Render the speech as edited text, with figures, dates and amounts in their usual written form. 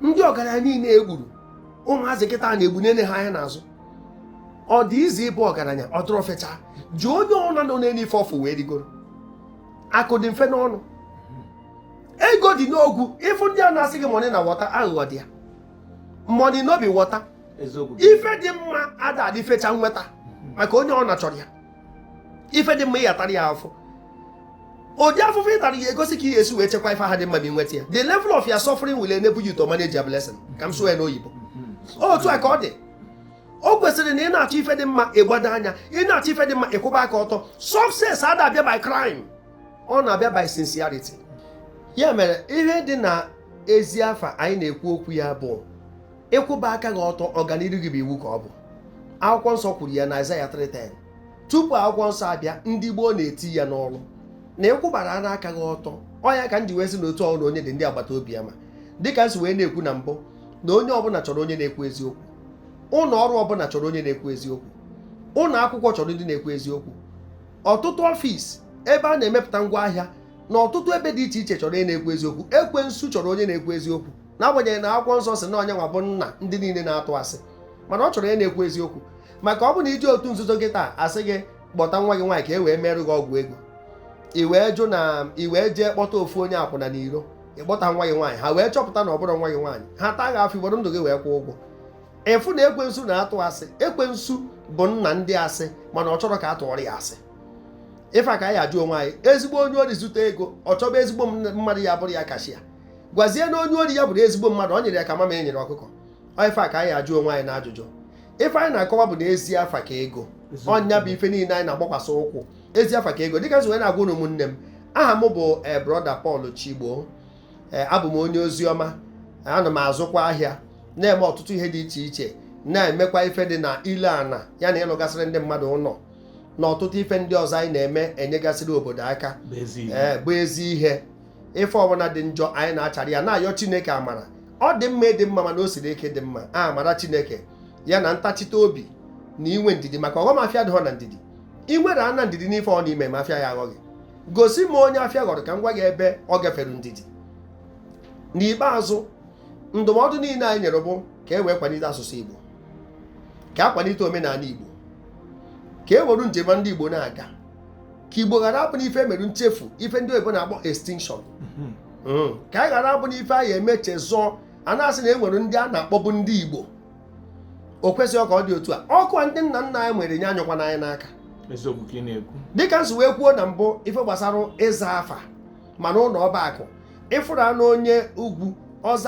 ndị ọgaranya niile egburu ụmụazị kịta na-egbu nene ha anya n'azụ. Ọ dị izi ịbụ ọgaranya ọ dụrụ fecha ji onye ọna nọ n'elu ife ọfụ wee rigoro. Akụ dị mfe n'ọnụ, ego dị n'ogwu. Ịfụ ndị a na-asị gị money na wọta, aghụghọ dị ya. Money no be wọta. Ife dị mma ada adị fecha nweta maka onye ọ na-achọrọ ya. Ife dị mma ị yatara ya afọ. Ụdị afụfụ ị tara ya egosi ka ị ga-esi wee chekwa ife ha dị mma ma ị nweta ya. The level of your suffering will enable you to manage your blessing. Ka m sụọ ya n'oyibo. Otu a ka ọ dị. O kwesịrị na ị na-achọ ife dị mma ịgbado anya, ị na-achọ ife dị mma ịkwụba aka ọtọ. Success ada abịa by crime, ọ na-abịa by sincerity. Ya mere ihe dị na ezi afa anyị na-ekwu okwu ya bụ ịkwụba aka gị ọtọ. Ọganiru gị bụ iwu ka ọ bụ. Akwụkwọ nsọ kwuru ya na Aịzaya 3:10. Tupu akwụkwọ nsọ abịa, ndị gboo na-eti ya n'ọrụ na ịkwụbara aka gị ọtọ. Ọ ya ka m ji wee sị na otu ọrụ onye dị ndị agbata obi ya ma dịka nsi wee na-ekwu na mbụ na onye ọbụla chọrọ onye na-ekwu eziokwu. Ụlọ ọrụ ọbụla chọrọ onye na-ekwu eziokwu. Ụlọ akwụkwọ chọrọ ndị na-ekwu eziokwu. Ọtụtụ ọfịs ebe a na-emepụta ngwaahịa na ọtụtụ ebe dị iche iche chọrọ onye na-ekwu eziokwu. Ekwensu chọrọ onye na-ekwu eziokwu, n'agbanyeghị na akwụkwọ nsọ si na onye nwa bụ nna ndị niile na-atụ asị, mana ọ chọrọ onye na-ekwu eziokwu. Maka ọ bụ na iji otu nzuzo gị taa asị gị kpọta nwa gị nwaanyị ka e wee merụ gị ọgwụ ego, i wee jụ na i wee jee kpọta ofu onye akwụna n'iro, ịkpọta nwa gị nwaanyị, ha wee chọpụta na ọ bụrụ nwa gị nwaanyị, ha taa gị afọ igboro ndụ gị wee kwụọ ụgwọ. Efu na ekwensu na-atụ asị. Ekwensu bụ nna ndị asị, mana ọ chọrọ ka a tụọrọ ya asị. Ife a ka anyị ajụ onwe anyị, ezigbo onye ori zute ego ọ chọba ezigbo mmadụ ya bụrụ ya kashia? Gwazie na onye ori ya bụrụ ezigbo mmadụ, ọ nyere ya ka mama e nyere ọkụkọ. Ife a ka anyị ajụ onwe anyị na ajụjụ. Ife anyị na-akọwa bụ na ezi afa ka ego. Ọnya bụ ife niile anyị na-agbakwasị ụkwụ. Ezi afa ka ego. Dịka nso wee na-agwa unu ụmụnne m, aha m bụ brọda Paul Chigbo. Abụ m onye ozi ọma. Ana m azụkwa ahịa, na-eme ọtụtụ ihe dị iche iche, na-emekwa ife dị na ile ana ya na ịlụgasịrị ndị mmadụ ụlọ na ọtụtụ ife ndị ọzọ anyị na-eme enyegasịrị obodo aka bụ ezi ihe. Ife ọbụla dị njọ anyị na-achara ya na-ayọ Chineke amara. Ọ dị mma ịdị mma mana o siri ike dị mma. Amara Chineke ya na ntachite obi na inwe ndidi, maka ọghọm afịa dịghọ na ndidi. I nwere ana ndidi n'ife ọ n'ime ma afịa ya aghọghị. Gosi m onye afịa ghọrọ ka m gwa gị ebe ọ gafere ndidi. N'ikpeazụ, ndụmọdụ niile anyị nyere bụ ka e wee kwalite asụsụ Igbo, ka a kwalite omenala Igbo, ka e were njem ndị Igbo na-aga, ka Igbo ghara abụ n'ife merụ nchefu, ife ndị oyibo na-akpọ extinction. Ka anyị ghara abụ n'ife anyị emechezọ a na-asị na e nwere ndị a na-akpọbụ ndị Igbo. O kwesịghị ka ọ dị otu a. Ọkụ ndị nna nna anyị nwere nye anyụkwa n'anya n'aka. Dịka nsi wee kwuo na mbụ ife gbasara ịza afa mana ụlọ ọba akụ, ịfụrụ anụ onye ugwu